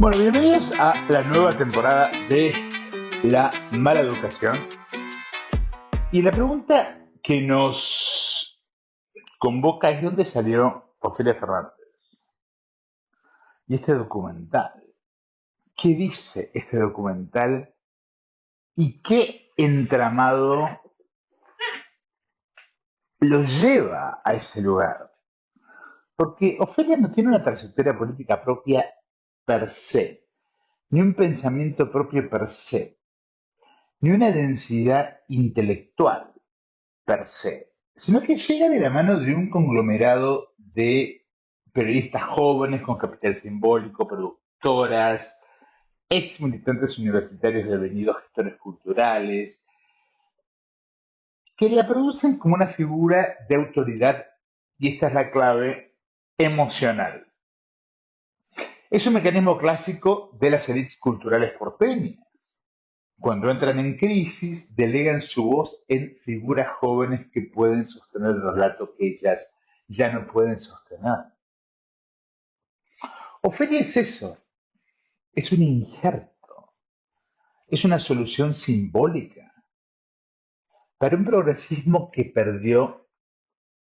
Bueno, bienvenidos a la nueva temporada de La Mala Educación. Y la pregunta que nos convoca es: ¿dónde salió Ofelia Fernández? Y este documental, ¿qué dice este documental? ¿Y qué entramado lo lleva a ese lugar? Porque Ofelia no tiene una trayectoria política propia per se, ni un pensamiento propio per se, ni una densidad intelectual per se, sino que llega de la mano de un conglomerado de periodistas jóvenes con capital simbólico, productoras, ex militantes universitarios devenidos gestores culturales, que la producen como una figura de autoridad, y esta es la clave, emocional. Es un mecanismo clásico de las élites culturales porteñas. Cuando entran en crisis, delegan su voz en figuras jóvenes que pueden sostener el relato que ellas ya no pueden sostener. Ofelia es eso, es un injerto, es una solución simbólica para un progresismo que perdió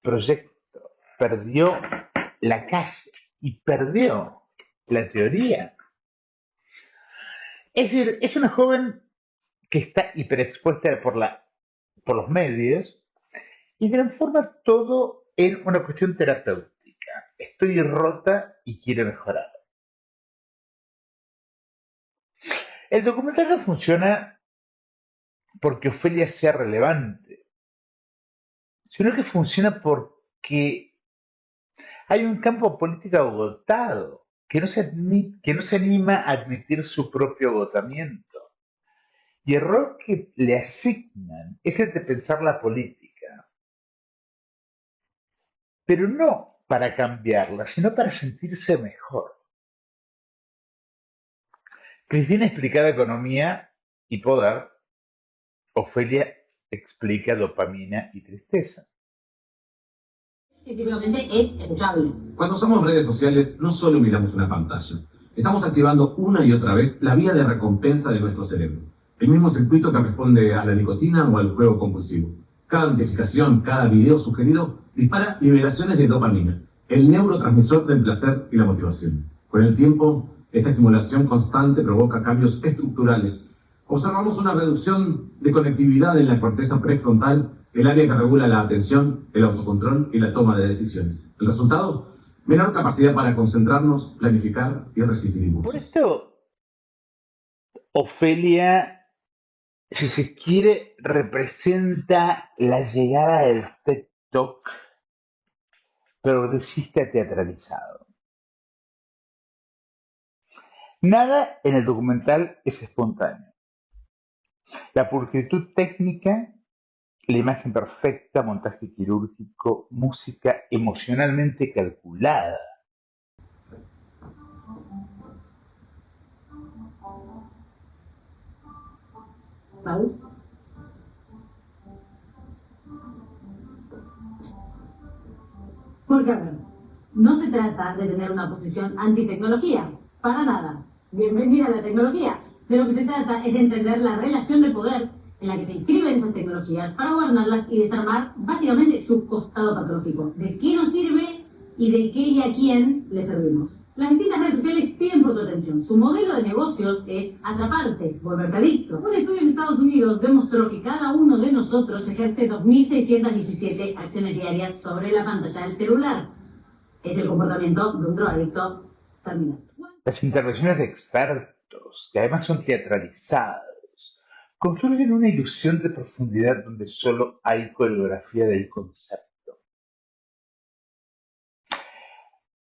proyecto, perdió la calle y perdió la teoría. Es decir, es una joven que está hiperexpuesta por los medios y transforma todo en una cuestión terapéutica. Estoy rota y quiero mejorar. El documental no funciona porque Ofelia sea relevante, sino que funciona porque hay un campo político agotado que no se anima a admitir su propio agotamiento. Y el rol que le asignan es el de pensar la política, pero no para cambiarla, sino para sentirse mejor. Cristina explicaba economía y poder, Ofelia explica dopamina y tristeza. Científicamente es escuchable. Cuando usamos redes sociales, no solo miramos una pantalla. Estamos activando una y otra vez la vía de recompensa de nuestro cerebro. El mismo circuito que responde a la nicotina o al juego compulsivo. Cada notificación, cada video sugerido dispara liberaciones de dopamina, el neurotransmisor del placer y la motivación. Con el tiempo, esta estimulación constante provoca cambios estructurales. Observamos una reducción de conectividad en la corteza prefrontal, el área que regula la atención, el autocontrol y la toma de decisiones. El resultado: menor capacidad para concentrarnos, planificar y resistir Por impulsos. esto, Ofelia, si se quiere, representa la llegada del TikTok progresista teatralizado. Nada en el documental es espontáneo. La pulcritud técnica, la imagen perfecta, montaje quirúrgico, música emocionalmente calculada. ¿Vale? Porque, a ver, no se trata de tener una posición antitecnología, para nada. Bienvenida a la tecnología. De lo que se trata es de entender la relación de poder en la que se inscriben esas tecnologías para gobernarlas y desarmar básicamente su costado patológico. ¿De qué nos sirve y de qué y a quién le servimos? Las distintas redes sociales piden por tu atención. Su modelo de negocios es atraparte, volverte adicto. Un estudio en Estados Unidos demostró que cada uno de nosotros ejerce 2.617 acciones diarias sobre la pantalla del celular. Es el comportamiento de un drogadicto terminal. Las intervenciones de expertos, que además son teatralizados, construyen una ilusión de profundidad donde solo hay coreografía del concepto.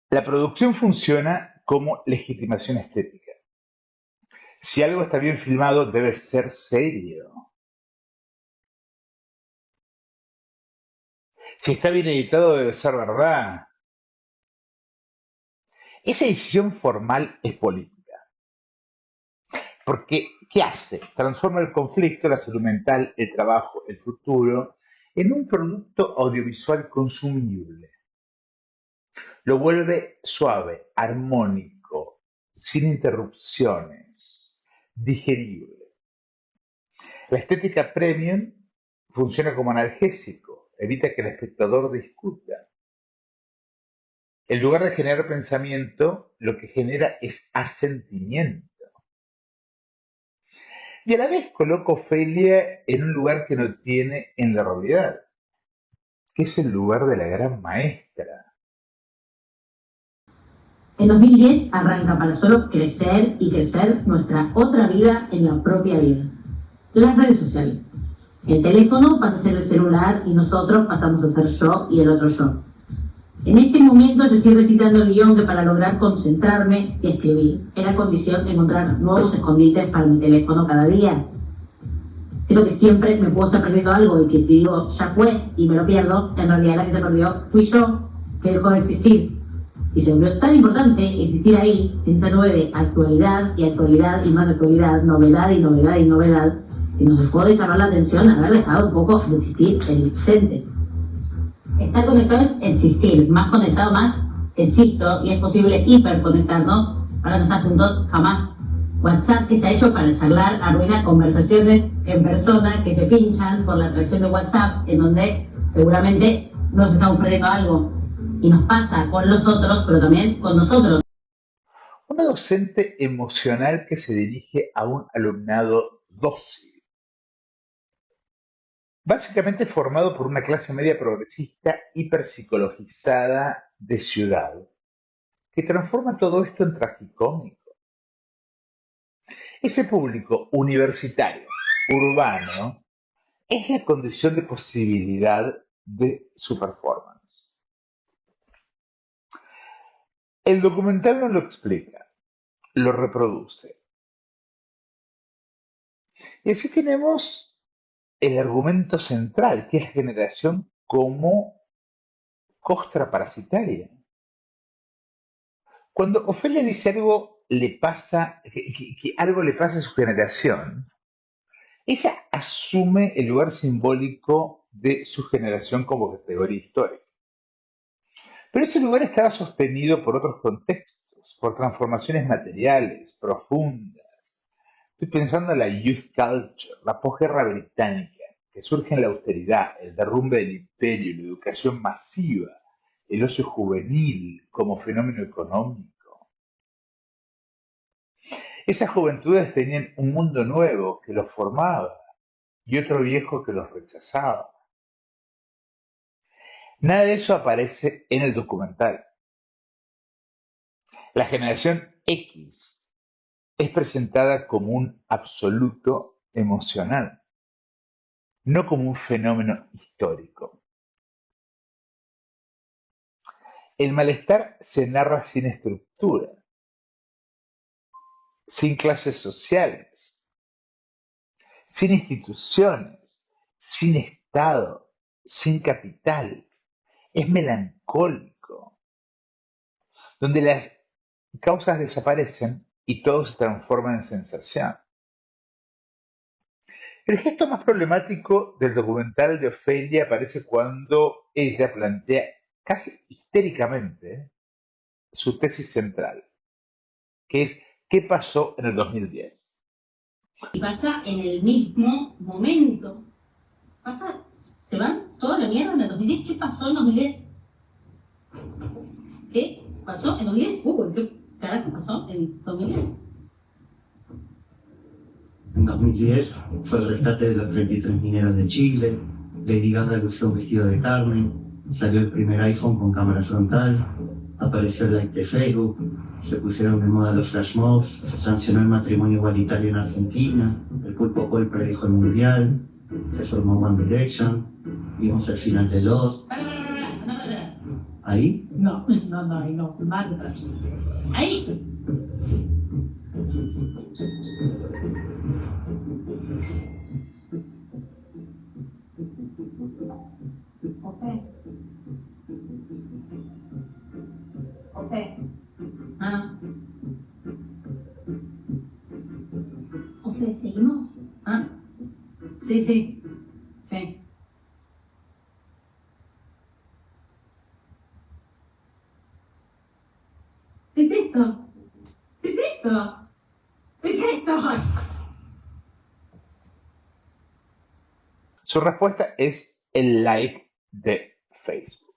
La producción funciona como legitimación estética. Si algo está bien filmado, debe ser serio. Si está bien editado, debe ser verdad. Esa decisión formal es política. Porque, ¿qué hace? Transforma el conflicto, la salud mental, el trabajo, el futuro, en un producto audiovisual consumible. Lo vuelve suave, armónico, sin interrupciones, digerible. La estética premium funciona como analgésico, evita que el espectador discuta. En lugar de generar pensamiento, lo que genera es asentimiento. Y a la vez coloca a Ofelia en un lugar que no tiene en la realidad, que es el lugar de la gran maestra. En 2010 arranca para solo crecer y crecer nuestra otra vida en la propia vida. Las redes sociales. El teléfono pasa a ser el celular y nosotros pasamos a ser yo y el otro yo. En este momento yo estoy recitando el guión que para lograr concentrarme y escribir era condición encontrar nuevos escondites para mi teléfono cada día. Siento que siempre me puedo estar perdiendo algo y que si digo ya fue y me lo pierdo, en realidad la que se perdió fui yo, que dejó de existir. Y se volvió tan importante existir ahí, en esa nube de actualidad y más actualidad, novedad y novedad y novedad, que nos dejó de llamar la atención haber dejado un poco de existir en el presente. Estar conectado es existir, más conectado más existo y es posible hiperconectarnos para no estar juntos jamás. WhatsApp, que está hecho para charlar, arruina conversaciones en persona que se pinchan por la atracción de WhatsApp, en donde seguramente nos estamos perdiendo algo. Y nos pasa con los otros, pero también con nosotros. Una docente emocional que se dirige a un alumnado dócil, básicamente formado por una clase media progresista hiperpsicologizada de ciudad, que transforma todo esto en tragicómico. Ese público universitario, urbano, es la condición de posibilidad de su performance. El documental no lo explica, lo reproduce. Y así tenemos el argumento central, que es la generación como costra parasitaria. Cuando Ofelia dice algo le pasa, que algo le pasa a su generación, ella asume el lugar simbólico de su generación como categoría histórica. Pero ese lugar estaba sostenido por otros contextos, por transformaciones materiales, profundas. Estoy pensando en la youth culture, la posguerra británica, que surge en la austeridad, el derrumbe del imperio, la educación masiva, el ocio juvenil como fenómeno económico. Esas juventudes tenían un mundo nuevo que los formaba y otro viejo que los rechazaba. Nada de eso aparece en el documental. La generación X es presentada como un absoluto emocional, no como un fenómeno histórico. El malestar se narra sin estructura, sin clases sociales, sin instituciones, sin Estado, sin capital. Es melancólico, donde las causas desaparecen y todo se transforma en sensación. El gesto más problemático del documental de Ofelia aparece cuando ella plantea casi histéricamente su tesis central, que es ¿qué pasó en el 2010? Y pasa en el mismo momento. Se van toda la mierda en el 2010. ¿Qué pasó en 2010? ¿Qué pasó en 2010? ¿Qué carajo pasó en 2010? En 2010 fue el rescate de los 33 mineros de Chile, Lady Gaga lució un vestido de carne, salió el primer iPhone con cámara frontal, apareció el like de Facebook, se pusieron de moda los flash mobs, se sancionó el matrimonio igualitario en Argentina, el Pulpo Paul predijo el mundial, se formó One Direction, vimos el final de Lost. Para atrás. ¿Ahí? No, más atrás. Ahí. Ok. Ah. ¿Seguimos? Ah. Sí. ¿Es esto? ¿Es esto? esto? ¿Qué es esto? Su respuesta es el like de Facebook.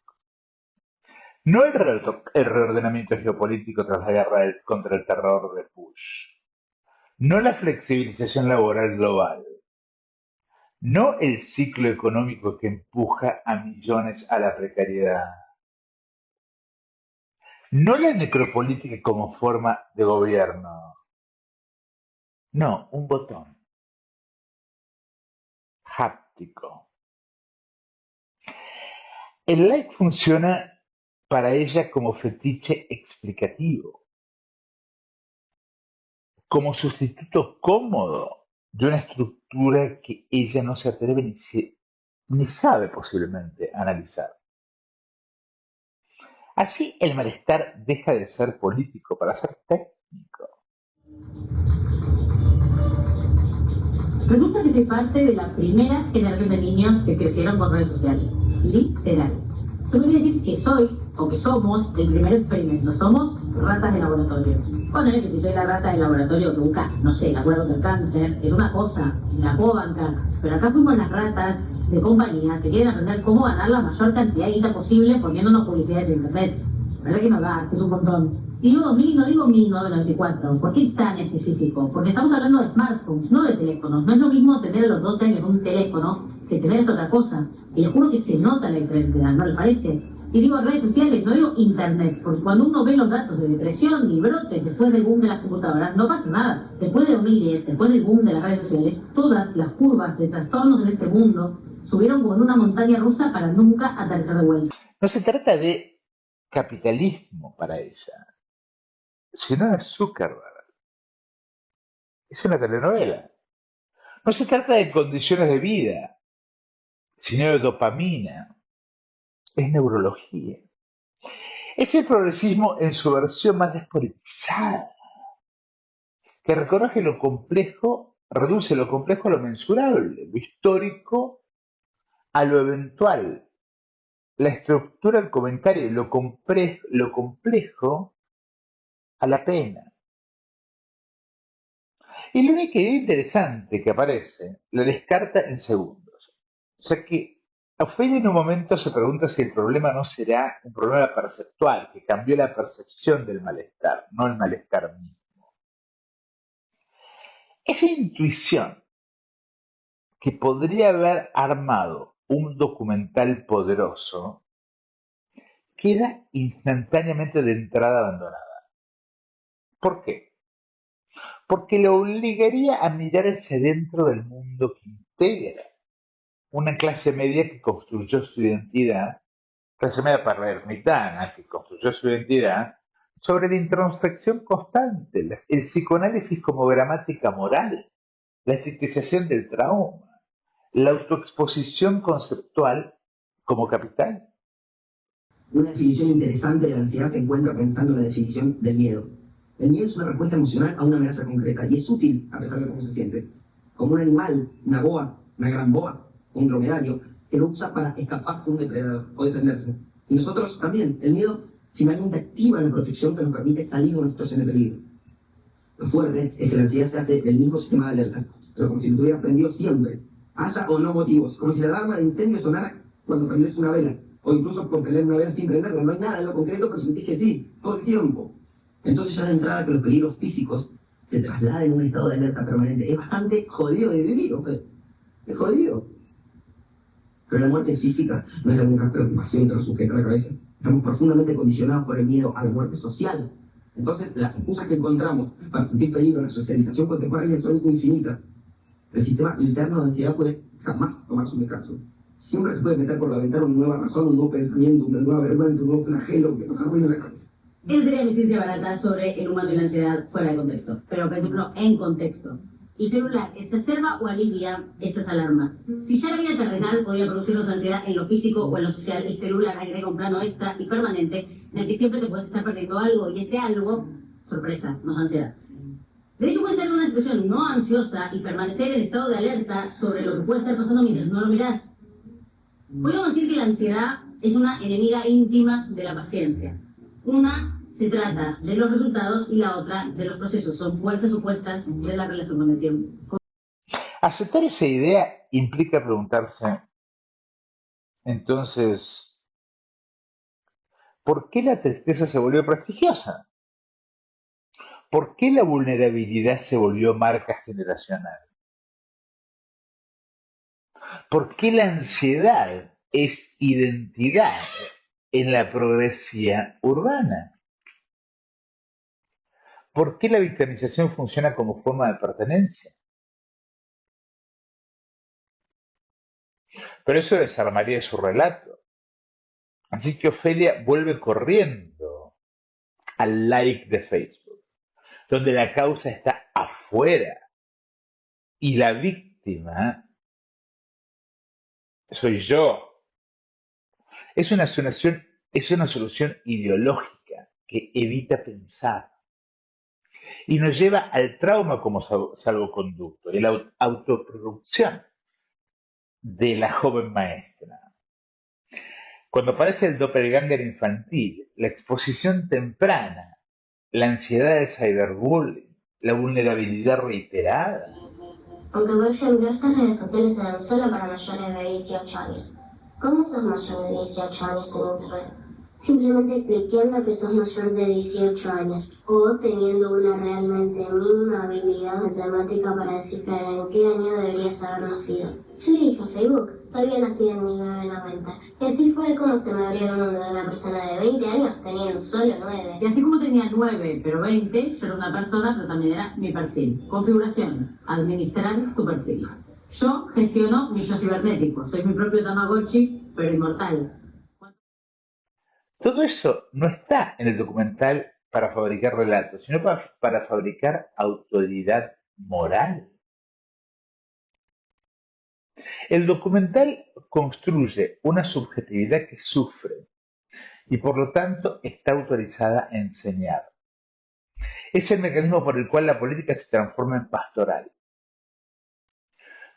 No el reordenamiento geopolítico tras la guerra contra el terror de Bush. No la flexibilización laboral global. No el ciclo económico que empuja a millones a la precariedad. No la necropolítica como forma de gobierno. No, un botón. Háptico. El like funciona para ella como fetiche explicativo, como sustituto cómodo de una estructura que ella no se atreve ni sabe posiblemente analizar. Así el malestar deja de ser político para ser técnico. Resulta que soy parte de la primera generación de niños que crecieron con redes sociales. Literal. Esto quiere decir que soy, o que somos, el primer experimento. Somos ratas de laboratorio. Ponele que si soy la rata de laboratorio que busca, no sé, la cura contra el cáncer, es una cosa, me la puedo bancar. Pero acá fuimos las ratas de compañías que quieren aprender cómo ganar la mayor cantidad de guita posible poniéndonos publicidades en internet. La verdad que no da, que es un montón. Y digo 2000 y no digo 1994. ¿Por qué tan específico? Porque estamos hablando de smartphones, no de teléfonos. No es lo mismo tener a los 12 años un teléfono que tener esta otra cosa. Y les juro que se nota la diferencia, ¿no les parece? Y digo redes sociales, no digo internet, porque cuando uno ve los datos de depresión y brotes después del boom de las computadoras, no pasa nada. Después de 2010, después del boom de las redes sociales, todas las curvas de trastornos en este mundo subieron como en una montaña rusa para nunca aterrizar de vuelta. No se trata de capitalismo para ella, sino de Zuckerberg. Es una telenovela. No se trata de condiciones de vida, sino de dopamina. Es neurología. Es el progresismo en su versión más despolitizada, que reconoce lo complejo, reduce lo complejo a lo mensurable, lo histórico a lo eventual, la estructura del comentario, lo complejo a la pena. Y la única idea interesante que aparece la descarta en segundos. O sea que Ofelia en un momento se pregunta si el problema no será un problema perceptual, que cambió la percepción del malestar, no el malestar mismo. Esa intuición que podría haber armado un documental poderoso queda instantáneamente de entrada abandonada. ¿Por qué? Porque lo obligaría a mirar hacia dentro del mundo que integra una clase media que construyó su identidad, clase media palermitana que construyó su identidad sobre la introspección constante, el psicoanálisis como gramática moral, la estetización del trauma, la autoexposición conceptual como capital. Una definición interesante de la ansiedad se encuentra pensando en la definición del miedo. El miedo es una respuesta emocional a una amenaza concreta y es útil a pesar de cómo se siente. Como un animal, una boa, una gran boa, un dromedario, que lo usa para escaparse de un depredador o defenderse. Y nosotros también, el miedo finalmente activa la protección que nos permite salir de una situación de peligro. Lo fuerte es que la ansiedad se hace del mismo sistema de alerta, pero como si lo tuvieras prendido siempre, haya o no motivos, como si la alarma de incendio sonara cuando prendes una vela, o incluso por prender una vela sin prenderla. No hay nada en lo concreto, pero sentís que sí, todo el tiempo. Entonces ya de entrada que los peligros físicos se trasladen a un estado de alerta permanente. Es bastante jodido de vivir, hombre. Es jodido. Pero la muerte física no es la única preocupación que nos sujeta a la cabeza. Estamos profundamente condicionados por el miedo a la muerte social. Entonces, las excusas que encontramos para sentir peligro en la socialización contemporánea son infinitas. El sistema interno de ansiedad puede jamás tomarse un descanso. Siempre se puede meter por la ventana una nueva razón, un nuevo pensamiento, una nueva vergüenza, un nuevo flagelo que nos arruina la cabeza. Esa sería mi ciencia barata sobre el humano y la ansiedad fuera de contexto, pero por ejemplo en contexto. El celular exacerba o alivia estas alarmas. Si ya la vida terrenal podía producirnos ansiedad en lo físico o en lo social, el celular agrega un plano extra y permanente en el que siempre te puedes estar perdiendo algo y ese algo, sorpresa, nos da ansiedad. De hecho, puedes estar en una situación no ansiosa y permanecer en estado de alerta sobre lo que puede estar pasando mientras no lo mirás. Podríamos decir que la ansiedad es una enemiga íntima de la paciencia. Una se trata de los resultados y la otra de los procesos. Son fuerzas opuestas de la relación con el tiempo. Aceptar esa idea implica preguntarse, entonces, ¿por qué la tristeza se volvió prestigiosa? ¿Por qué la vulnerabilidad se volvió marca generacional? ¿Por qué la ansiedad es identidad en la progresía urbana? ¿Por qué la victimización funciona como forma de pertenencia? Pero eso desarmaría su relato. Así que Ofelia vuelve corriendo al like de Facebook, donde la causa está afuera y la víctima soy yo. Es una solución ideológica que evita pensar y nos lleva al trauma como salvoconducto y la autoproducción de la joven maestra. Cuando aparece el doppelganger infantil, la exposición temprana, la ansiedad de cyberbullying, la vulnerabilidad reiterada. Aunque, por ejemplo, estas redes sociales eran solo para mayores de 18 años. ¿Cómo sos mayor de 18 años en Internet? Simplemente cliqueando que sos mayor de 18 años o teniendo una realmente mínima habilidad matemática para descifrar en qué año deberías haber nacido. Yo le dije a Facebook, había nacido en 1990 y así fue como se me abrió el mundo de una persona de 20 años teniendo solo 9. Y así como tenía 9, pero 20, yo era una persona, pero también era mi perfil. Configuración, administrar tu perfil. Yo gestiono mi yo cibernético, soy mi propio Tamagotchi, pero inmortal. Todo eso no está en el documental para fabricar relatos, sino para fabricar autoridad moral. El documental construye una subjetividad que sufre y por lo tanto está autorizada a enseñar. Es el mecanismo por el cual la política se transforma en pastoral.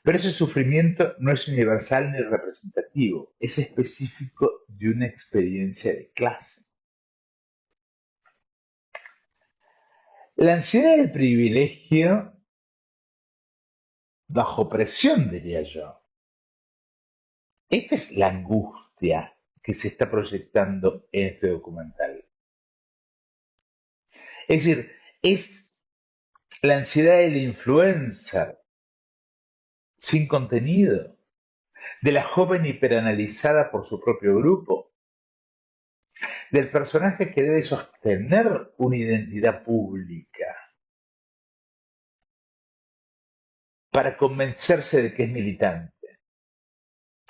Pero ese sufrimiento no es universal ni representativo, es específico de una experiencia de clase. La ansiedad del privilegio bajo presión, diría yo. Esta es la angustia que se está proyectando en este documental. Es decir, es la ansiedad del influencer sin contenido, de la joven hiperanalizada por su propio grupo, del personaje que debe sostener una identidad pública para convencerse de que es militante.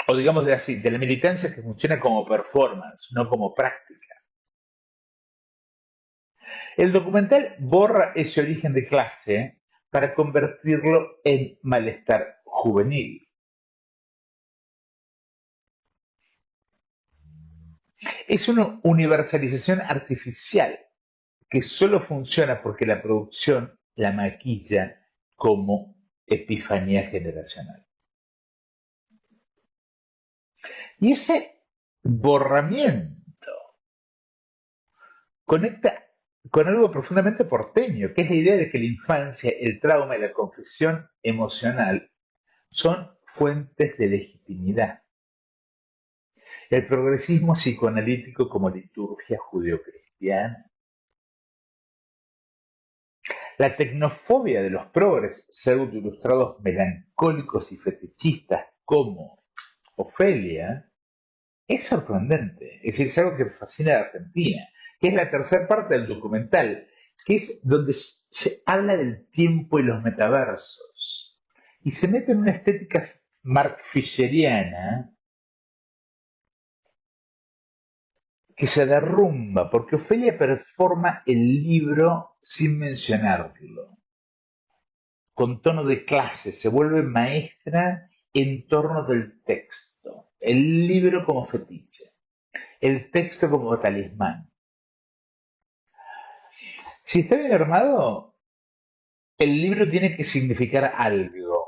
O digamos de así, de la militancia que funciona como performance, no como práctica. El documental borra ese origen de clase para convertirlo en malestar juvenil. Es una universalización artificial que solo funciona porque la producción la maquilla como epifanía generacional. Y ese borramiento conecta con algo profundamente porteño, que es la idea de que la infancia, el trauma y la confesión emocional son fuentes de legitimidad. El progresismo psicoanalítico como liturgia judeocristiana. La tecnofobia de los progres, pseudo-ilustrados melancólicos y fetichistas como Ofelia, es sorprendente. Es decir, es algo que fascina a la Argentina, que es la tercera parte del documental, que es donde se habla del tiempo y los metaversos. Y se mete en una estética Mark Fisheriana que se derrumba, porque Ofelia performa el libro sin mencionarlo, con tono de clase, se vuelve maestra en torno del texto, el libro como fetiche, el texto como talismán. Si está bien armado, el libro tiene que significar algo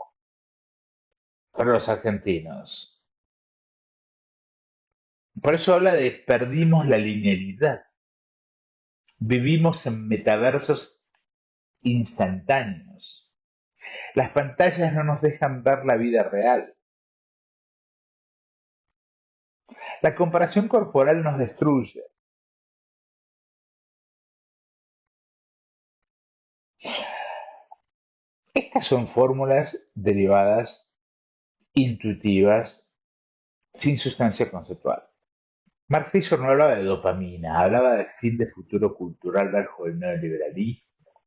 para los argentinos. Por eso habla de perdimos la linealidad. Vivimos en metaversos instantáneos. Las pantallas no nos dejan ver la vida real. La comparación corporal nos destruye. Estas son fórmulas derivadas, intuitivas, sin sustancia conceptual. Mark Fisher no hablaba de dopamina, hablaba del fin de futuro cultural bajo el neoliberalismo.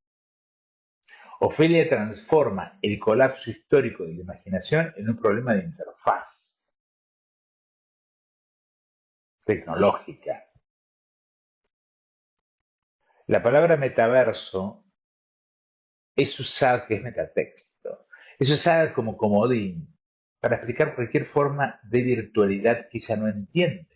Ofelia transforma el colapso histórico de la imaginación en un problema de interfaz tecnológica. La palabra metaverso es usada, que es metatexto, es usada como comodín para explicar cualquier forma de virtualidad que ella no entiende.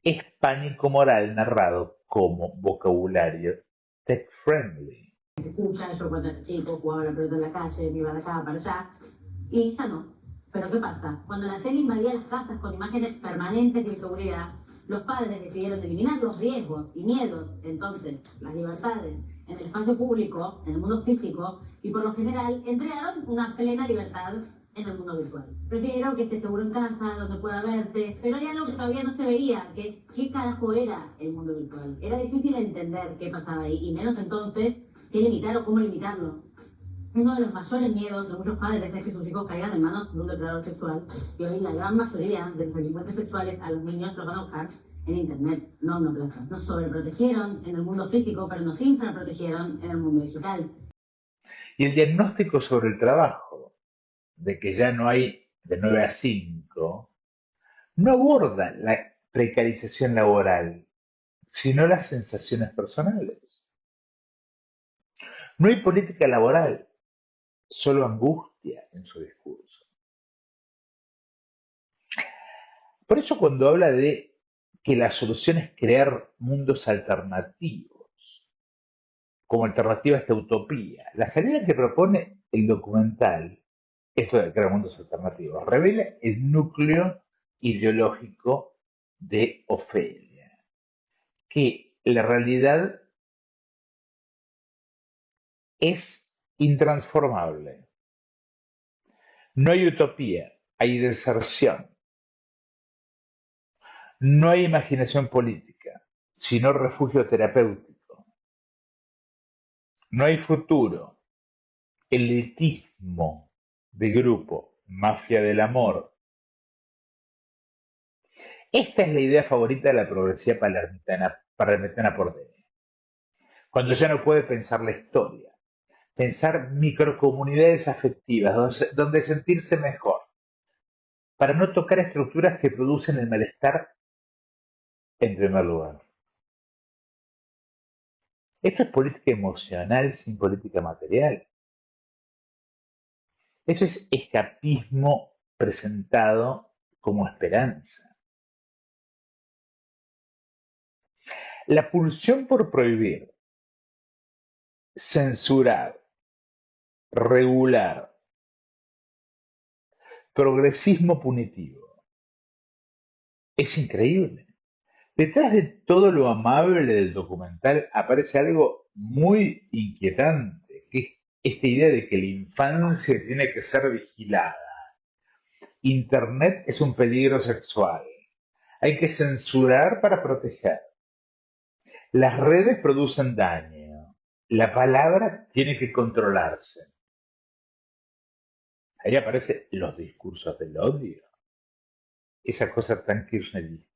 Es pánico moral narrado como vocabulario tech-friendly. Se escucha, yo cuando era chico jugaba la pelota en la calle, me iba de acá para allá, y ya no. Pero ¿qué pasa? Cuando la tele invadía las casas con imágenes permanentes de inseguridad, los padres decidieron eliminar los riesgos y miedos, entonces las libertades, en el espacio público, en el mundo físico, y por lo general entregaron una plena libertad en el mundo virtual. Prefiero que esté seguro en casa, donde pueda verte, pero hay algo que todavía no se veía, que es qué carajo era el mundo virtual. Era difícil entender qué pasaba ahí, y menos entonces qué limitar o cómo limitarlo. Uno de los mayores miedos de muchos padres es que sus hijos caigan en manos de un depredador sexual, y hoy la gran mayoría de los delincuentes sexuales a los niños los van a buscar en internet, no en una plaza. Nos sobreprotegieron en el mundo físico, pero nos infraprotegieron en el mundo digital. Y el diagnóstico sobre el trabajo, de que ya no hay de 9 a 5, no aborda la precarización laboral, sino las sensaciones personales. No hay política laboral, solo angustia en su discurso. Por eso cuando habla de que la solución es crear mundos alternativos, como alternativa a esta utopía, la salida que propone el documental, esto de crear mundos alternativos, revela el núcleo ideológico de Ofelia, que la realidad es intransformable. No hay utopía, hay deserción. No hay imaginación política, sino refugio terapéutico. No hay futuro, elitismo de grupo, mafia del amor. Esta es la idea favorita de la progresía palermitana porteña. Cuando ya no puede pensar la historia, pensar microcomunidades afectivas, donde sentirse mejor, para no tocar estructuras que producen el malestar en primer lugar. Esto es política emocional sin política material. Esto es escapismo presentado como esperanza. La pulsión por prohibir, censurar, regular, progresismo punitivo, es increíble. Detrás de todo lo amable del documental aparece algo muy inquietante, que es esta idea de que la infancia tiene que ser vigilada. Internet es un peligro sexual. Hay que censurar para proteger. Las redes producen daño. La palabra tiene que controlarse. Ahí aparecen los discursos del odio. Esa cosa tan kirchnerista.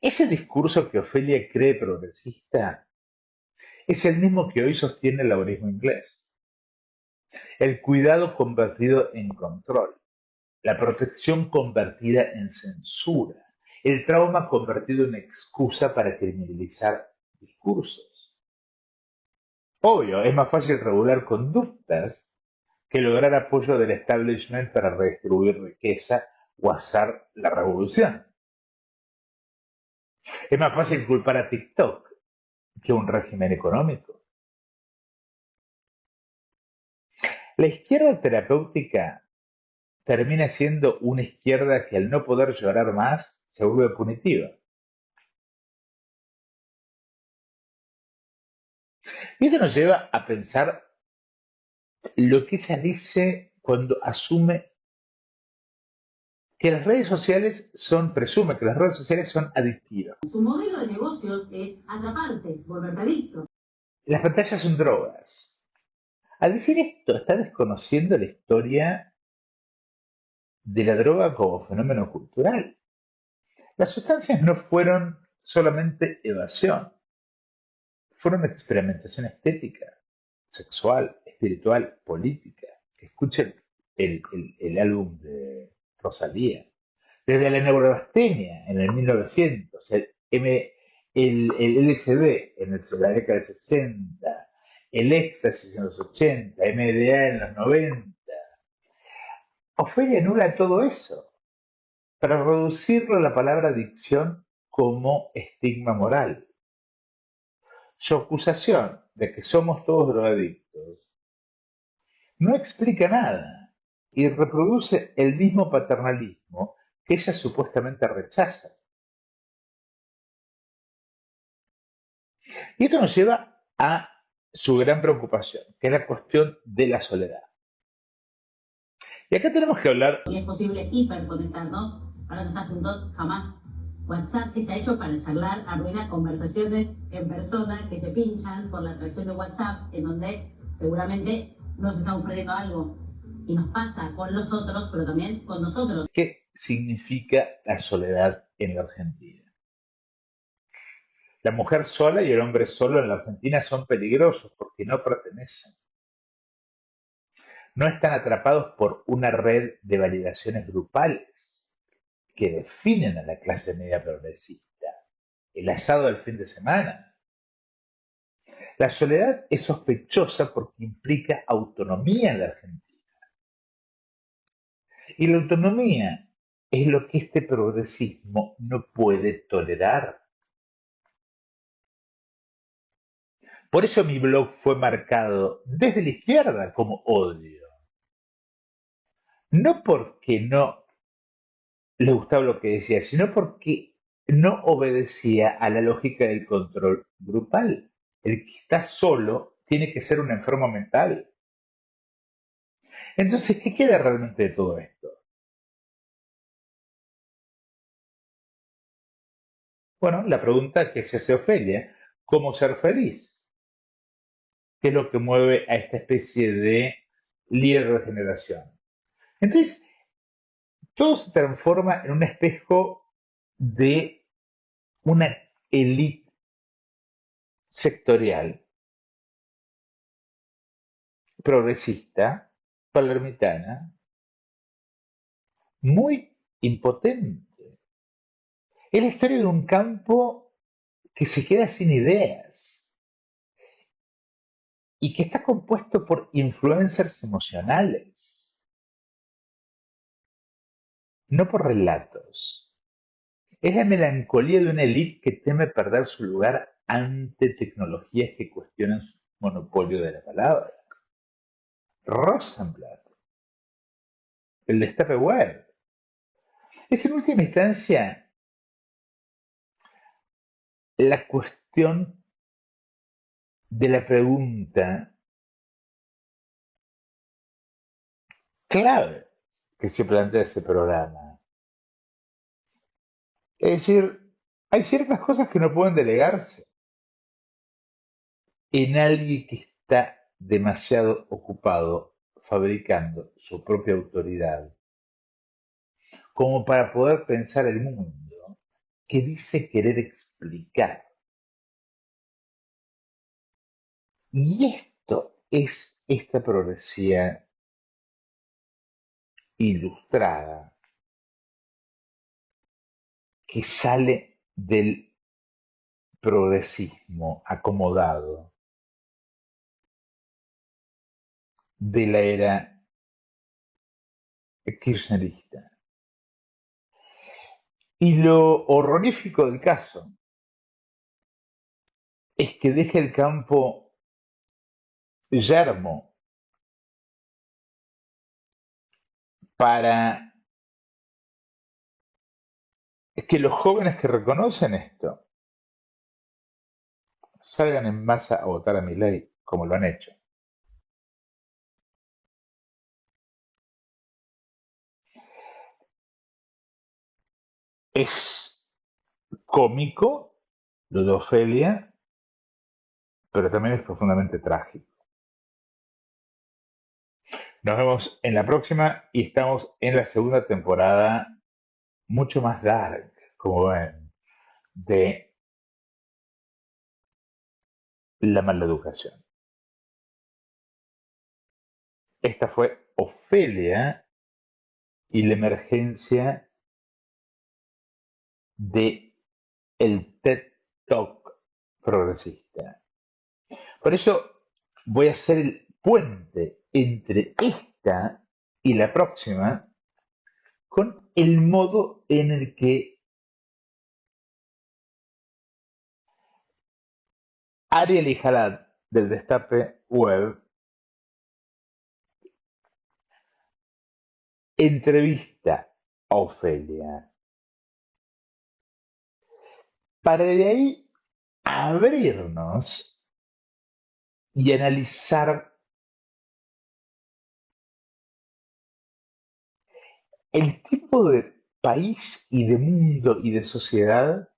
Ese discurso que Ofelia cree progresista es el mismo que hoy sostiene el laborismo inglés. El cuidado convertido en control, la protección convertida en censura, el trauma convertido en excusa para criminalizar discursos. Obvio, es más fácil regular conductas que lograr apoyo del establishment para redistribuir riqueza o hacer la revolución. Es más fácil culpar a TikTok que a un régimen económico. La izquierda terapéutica termina siendo una izquierda que al no poder llorar más se vuelve punitiva. Y esto nos lleva a pensar lo que ella dice cuando asume que las redes sociales presume que las redes sociales son adictivas. Su modelo de negocios es atraparte, volverte adicto. Las pantallas son drogas. Al decir esto, está desconociendo la historia de la droga como fenómeno cultural. Las sustancias no fueron solamente evasión, fueron experimentación estética, sexual, espiritual, política. Escuchen el álbum de Rosalía. Desde la neurastenia en el 1900, el LSD en la década del 60, el éxtasis en los 80, MDA en los 90. Ofelia anula todo eso para reducirlo a la palabra adicción como estigma moral. Su acusación de que somos todos drogadictos no explica nada y reproduce el mismo paternalismo que ella supuestamente rechaza. Y esto nos lleva a su gran preocupación, que es la cuestión de la soledad. Y acá tenemos que hablar. Y es posible hiperconectarnos para no estar juntos jamás. WhatsApp está hecho para charlar, arruina conversaciones en persona que se pinchan por la atracción de WhatsApp, en donde seguramente nos estamos perdiendo algo. Y nos pasa con los otros, pero también con nosotros. ¿Qué significa la soledad en la Argentina? La mujer sola y el hombre solo en la Argentina son peligrosos porque no pertenecen. No están atrapados por una red de validaciones grupales que definen a la clase media progresista. El asado del fin de semana. La soledad es sospechosa porque implica autonomía en la Argentina. Y la autonomía es lo que este progresismo no puede tolerar. Por eso mi blog fue marcado desde la izquierda como odio. No porque no le gustaba lo que decía, sino porque no obedecía a la lógica del control grupal. El que está solo tiene que ser un enfermo mental. Entonces, ¿qué queda realmente de todo esto? Bueno, la pregunta que se hace Ofelia, ¿cómo ser feliz? ¿Qué es lo que mueve a esta especie de líder de generación? Entonces, todo se transforma en un espejo de una élite sectorial, progresista, palermitana, muy impotente. Es la historia de un campo que se queda sin ideas y que está compuesto por influencers emocionales, no por relatos. Es la melancolía de una élite que teme perder su lugar ante tecnologías que cuestionan su monopolio de la palabra. Rosenblatt, el destape web. Es en última instancia la cuestión de la pregunta clave que se plantea ese programa. Es decir, hay ciertas cosas que no pueden delegarse en alguien que está demasiado ocupado fabricando su propia autoridad como para poder pensar el mundo que dice querer explicar. Y esto es esta progresía ilustrada que sale del progresismo acomodado de la era kirchnerista. Y lo horrorífico del caso es que deja el campo yermo para que los jóvenes que reconocen esto salgan en masa a votar a Milei. como lo han hecho. Es cómico lo de Ofelia, pero también es profundamente trágico. Nos vemos en la próxima y estamos en la segunda temporada, mucho más dark, como ven, de la maleducación. Esta fue Ofelia y la emergencia de el TED Talk progresista. Por eso voy a hacer el puente entre esta y la próxima con el modo en el que Ariel y Jalad del Destape Web entrevista a Ofelia para de ahí abrirnos y analizar el tipo de país y de mundo y de sociedad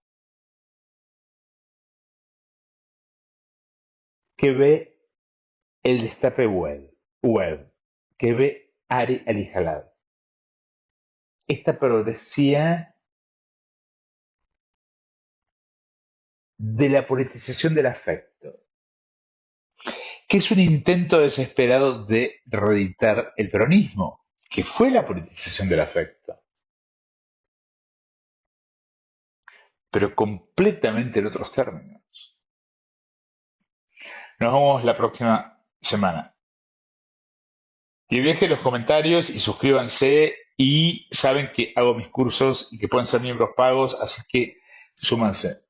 que ve el Destape Web, que ve Ari Alijalad. Esta progresía de la politización del afecto, que es un intento desesperado de reeditar el peronismo, que fue la politización del afecto, pero completamente en otros términos. Nos vemos la próxima semana. Y dejen los comentarios y suscríbanse y saben que hago mis cursos y que pueden ser miembros pagos, así que súmanse.